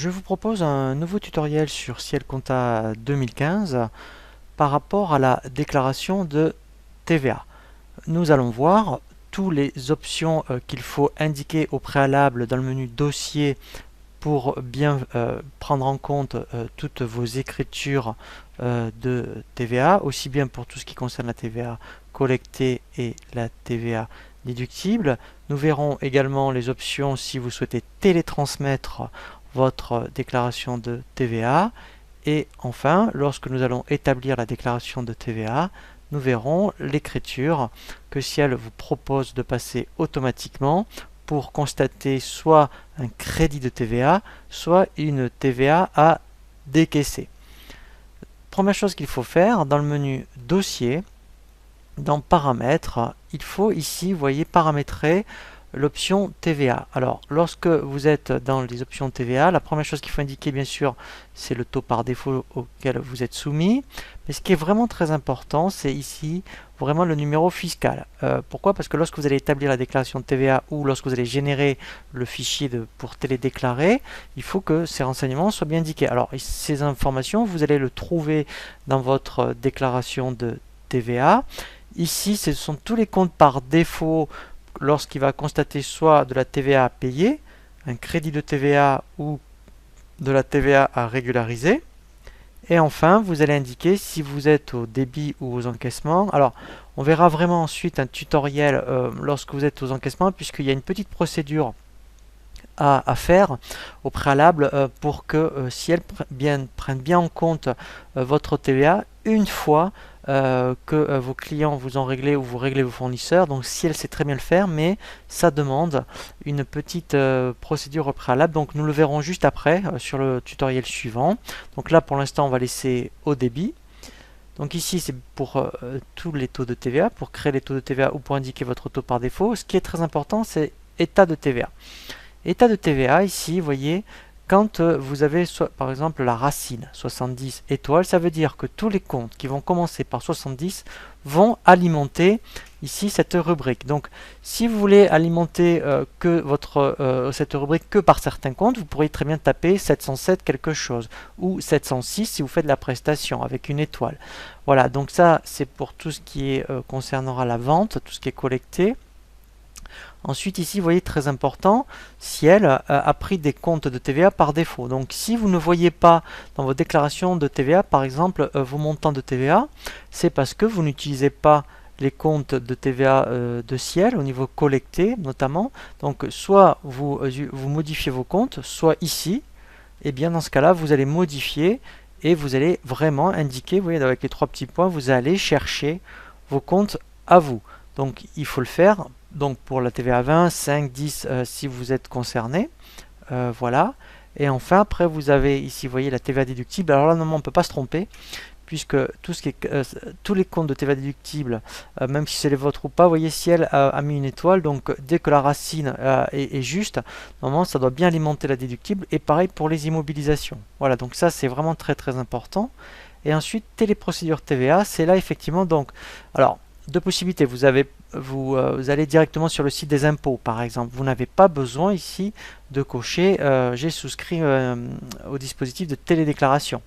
Je vous propose un nouveau tutoriel sur Ciel Compta 2015 par rapport à la déclaration de TVA. Nous allons voir toutes les options qu'il faut indiquer au préalable dans le menu Dossier pour bien prendre en compte toutes vos écritures de TVA, aussi bien pour tout ce qui concerne la TVA collectée et la TVA déductible. Nous verrons également les options si vous souhaitez télétransmettre votre déclaration de TVA. Et enfin, lorsque nous allons établir la déclaration de TVA, nous verrons l'écriture que Ciel vous propose de passer automatiquement pour constater soit un crédit de TVA, soit une TVA à décaisser. Première chose qu'il faut faire, dans le menu Dossier, dans Paramètres, il faut ici, vous voyez, paramétrer l'option TVA. Alors, lorsque vous êtes dans les options TVA, la première chose qu'il faut indiquer, bien sûr, c'est le taux par défaut auquel vous êtes soumis. Mais ce qui est vraiment très important, c'est ici vraiment le numéro fiscal. Pourquoi? Parce que lorsque vous allez établir la déclaration de TVA ou lorsque vous allez générer le fichier pour télédéclarer, il faut que ces renseignements soient bien indiqués. Alors, ces informations, vous allez le trouver dans votre déclaration de TVA. Ici, ce sont tous les comptes par défaut lorsqu'il va constater soit de la TVA à payer, un crédit de TVA ou de la TVA à régulariser. Et enfin, vous allez indiquer si vous êtes au débit ou aux encaissements. Alors, on verra vraiment ensuite un tutoriel lorsque vous êtes aux encaissements, puisqu'il y a une petite procédure à faire au préalable pour que si elle prenne bien en compte votre TVA une fois que vos clients vous ont réglé ou vous réglez vos fournisseurs. Donc si elle sait très bien le faire, mais ça demande une petite procédure au préalable. Donc nous le verrons juste après sur le tutoriel suivant. Donc là pour l'instant on va laisser au débit. Donc ici c'est pour tous les taux de TVA, pour créer les taux de TVA ou pour indiquer votre taux par défaut. Ce qui est très important, c'est état de TVA. État de TVA, ici, vous voyez, quand vous avez par exemple la racine 70 étoiles, ça veut dire que tous les comptes qui vont commencer par 70 vont alimenter ici cette rubrique. Donc si vous voulez alimenter cette rubrique que par certains comptes, vous pourriez très bien taper 707 quelque chose ou 706 si vous faites de la prestation avec une étoile. Voilà, donc ça c'est pour tout ce qui est concernera la vente, tout ce qui est collecté. Ensuite ici, vous voyez, très important, Ciel a pris des comptes de TVA par défaut. Donc si vous ne voyez pas dans vos déclarations de TVA, par exemple, vos montants de TVA, c'est parce que vous n'utilisez pas les comptes de TVA de Ciel au niveau collecté notamment. Donc soit vous modifiez vos comptes, soit ici, et bien dans ce cas-là, vous allez modifier et vous allez vraiment indiquer, vous voyez, avec les trois petits points, vous allez chercher vos comptes à vous. Donc il faut le faire. Donc pour la TVA 20, 5, 10 si vous êtes concerné. Voilà. Et enfin, après vous avez ici, vous voyez, la TVA déductible. Alors là, normalement, on ne peut pas se tromper, puisque tous les comptes de TVA déductible, même si c'est les vôtres ou pas, vous voyez, Ciel a mis une étoile. Donc dès que la racine est juste, normalement, ça doit bien alimenter la déductible. Et pareil pour les immobilisations. Voilà, donc ça, c'est vraiment très très important. Et ensuite, téléprocédure TVA, c'est là effectivement, donc, alors, deux possibilités. Vous allez directement sur le site des impôts, par exemple. Vous n'avez pas besoin ici de cocher j'ai souscrit au dispositif de télédéclaration.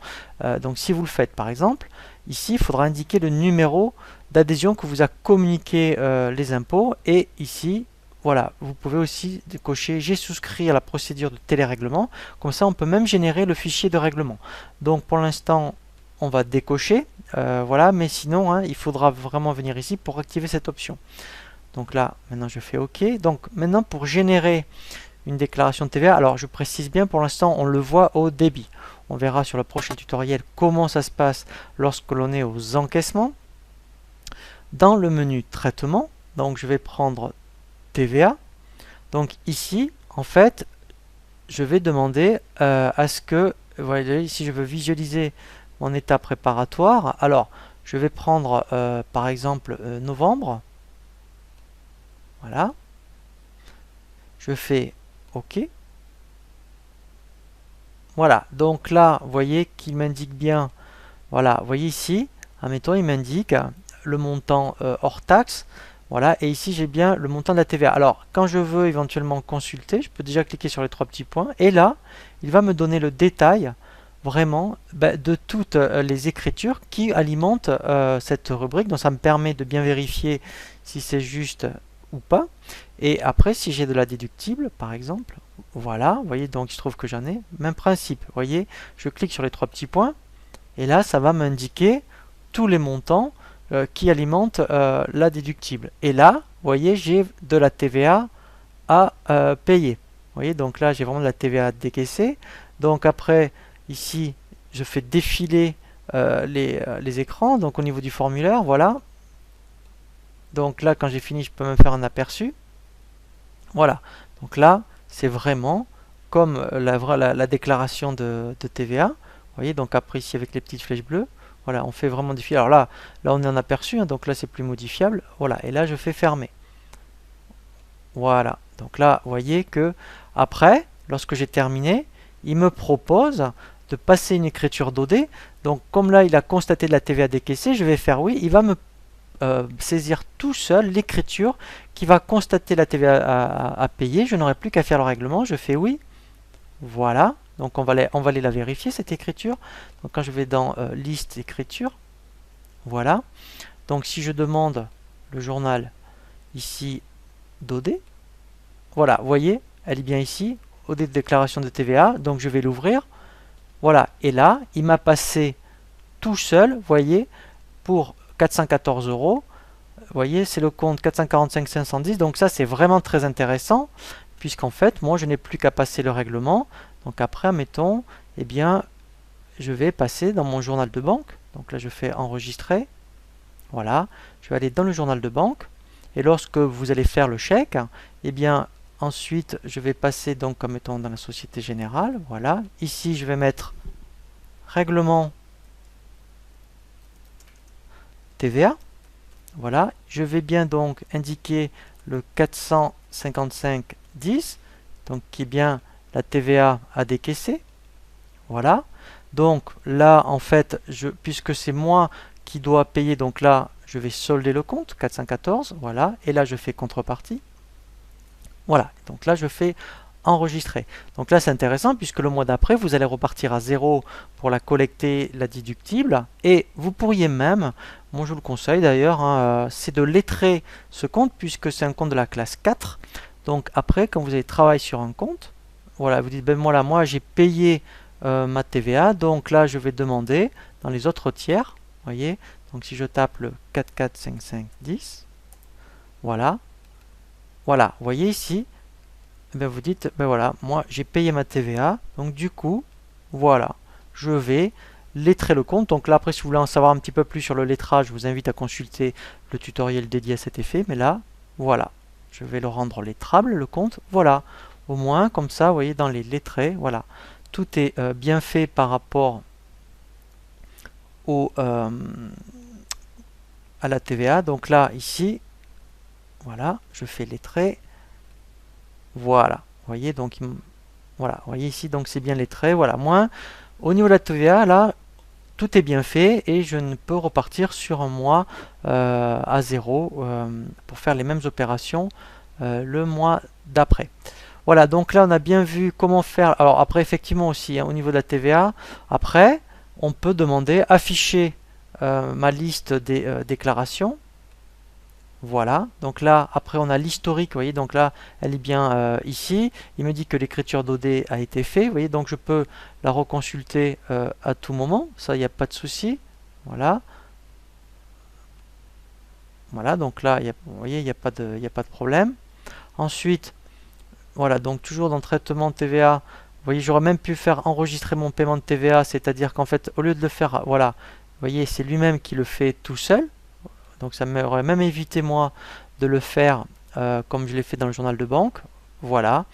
Donc si vous le faites, par exemple, ici, il faudra indiquer le numéro d'adhésion que vous a communiqué les impôts. Et ici, voilà, vous pouvez aussi cocher j'ai souscrit à la procédure de télérèglement. Comme ça, on peut même générer le fichier de règlement. Donc pour l'instant, on va décocher, voilà, mais sinon il faudra vraiment venir ici pour activer cette option. Donc là maintenant je fais OK. Donc maintenant pour générer une déclaration de TVA, alors je précise bien, pour l'instant on le voit au débit. On verra sur le prochain tutoriel comment ça se passe lorsque l'on est aux encaissements. Dans le menu traitement, donc je vais prendre TVA. Donc ici en fait je vais demander à ce que, vous voyez ici je veux visualiser mon état préparatoire. Alors, je vais prendre par exemple novembre. Voilà. Je fais OK. Voilà. Donc là, vous voyez qu'il m'indique bien. Voilà. Vous voyez ici, admettons, il m'indique le montant hors taxe. Voilà, et ici j'ai bien le montant de la TVA. Alors, quand je veux éventuellement consulter, je peux déjà cliquer sur les trois petits points, et là, il va me donner le détail vraiment de toutes les écritures qui alimentent cette rubrique. Donc ça me permet de bien vérifier si c'est juste ou pas. Et après, si j'ai de la déductible, par exemple, voilà, vous voyez, donc il se trouve que j'en ai. Même principe, vous voyez, je clique sur les trois petits points, et là, ça va m'indiquer tous les montants qui alimentent la déductible. Et là, vous voyez, j'ai de la TVA à payer. Vous voyez, donc là, j'ai vraiment de la TVA à décaisser. Donc après, ici, je fais défiler les écrans. Donc au niveau du formulaire, voilà. Donc là, quand j'ai fini, je peux même faire un aperçu. Voilà. Donc là, c'est vraiment comme la déclaration de TVA. Vous voyez, donc après ici avec les petites flèches bleues, voilà, on fait vraiment défiler. Alors là on est en aperçu, hein, donc là c'est plus modifiable. Voilà, et là je fais fermer. Voilà, donc là vous voyez que après, lorsque j'ai terminé, il me propose de passer une écriture d'OD. Donc comme là il a constaté de la TVA décaissée, je vais faire oui, il va me saisir tout seul l'écriture qui va constater la TVA à payer. Je n'aurai plus qu'à faire le règlement, je fais oui. Voilà, donc on va aller la vérifier cette écriture. Donc quand je vais dans liste écriture, voilà. Donc si je demande le journal ici d'OD, voilà, vous voyez, elle est bien ici, OD de déclaration de TVA, donc je vais l'ouvrir. Voilà, et là, il m'a passé tout seul, vous voyez, pour 414 €. Vous voyez, c'est le compte 445 510, donc ça c'est vraiment très intéressant, puisqu'en fait, moi je n'ai plus qu'à passer le règlement. Donc après, admettons, eh bien, je vais passer dans mon journal de banque. Donc là, je fais enregistrer. Voilà, je vais aller dans le journal de banque. Et lorsque vous allez faire le chèque, eh bien, ensuite, je vais passer donc comme étant dans la Société Générale. Voilà, ici, je vais mettre règlement TVA. Voilà, je vais bien donc indiquer le 455,10, donc qui est bien la TVA à décaisser. Voilà, donc là en fait, puisque c'est moi qui dois payer, donc là je vais solder le compte 414, voilà, et là je fais contrepartie. Voilà, donc là je fais enregistrer. Donc là c'est intéressant puisque le mois d'après vous allez repartir à zéro pour la collecter, la déductible, et vous pourriez même, moi je vous le conseille d'ailleurs, hein, c'est de lettrer ce compte puisque c'est un compte de la classe 4. Donc après quand vous allez travailler sur un compte, voilà, vous dites ben voilà, moi j'ai payé ma TVA, donc là je vais demander dans les autres tiers, voyez, donc si je tape le 445510, voilà, voilà, vous voyez ici, ben vous dites, ben voilà, moi j'ai payé ma TVA, donc du coup, voilà, je vais lettrer le compte. Donc là après, si vous voulez en savoir un petit peu plus sur le lettrage, je vous invite à consulter le tutoriel dédié à cet effet, mais là, voilà, je vais le rendre lettrable, le compte, voilà, au moins comme ça, vous voyez, dans les lettrés, voilà, tout est bien fait par rapport au, à la TVA. Donc là, ici, voilà, je fais lettré. Voilà, vous voyez, donc voilà, vous voyez ici, donc c'est bien lettré. Voilà, moi, au niveau de la TVA, là, tout est bien fait et je ne peux repartir sur un mois à zéro pour faire les mêmes opérations le mois d'après. Voilà, donc là on a bien vu comment faire. Alors après effectivement aussi hein, au niveau de la TVA, après on peut demander afficher ma liste des déclarations. Voilà, donc là après on a l'historique, vous voyez, donc là elle est bien ici. Il me dit que l'écriture d'OD a été faite, vous voyez, donc je peux la reconsulter à tout moment, ça il n'y a pas de souci. Voilà. Voilà, donc là, vous voyez, il n'y a pas de problème. Ensuite, voilà, donc toujours dans le traitement de TVA, vous voyez, j'aurais même pu faire enregistrer mon paiement de TVA, c'est-à-dire qu'en fait, au lieu de le faire, voilà, vous voyez, c'est lui-même qui le fait tout seul. Donc ça m'aurait même évité, moi, de le faire comme je l'ai fait dans le journal de banque. Voilà.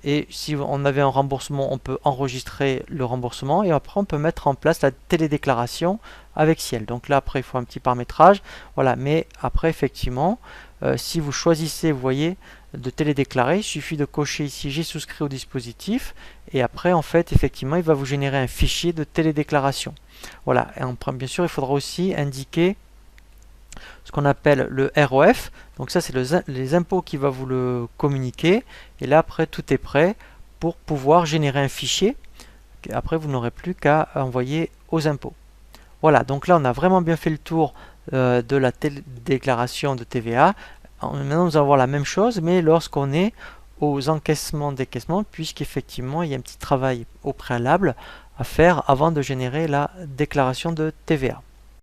Et si on avait un remboursement, on peut enregistrer le remboursement et après on peut mettre en place la télédéclaration avec Ciel. Donc là après il faut un petit paramétrage, voilà. Mais après effectivement, si vous choisissez, vous voyez, de télédéclarer, il suffit de cocher ici j'ai souscrit au dispositif et après en fait effectivement il va vous générer un fichier de télédéclaration. Voilà. Et bien sûr il faudra aussi indiquer ce qu'on appelle le ROF. Donc ça, c'est les impôts qui va vous le communiquer. Et là, après, tout est prêt pour pouvoir générer un fichier. Après, vous n'aurez plus qu'à envoyer aux impôts. Voilà, donc là, on a vraiment bien fait le tour de la déclaration de TVA. Maintenant, nous allons voir la même chose, mais lorsqu'on est aux encaissements, décaissements, puisqu'effectivement, il y a un petit travail au préalable à faire avant de générer la déclaration de TVA.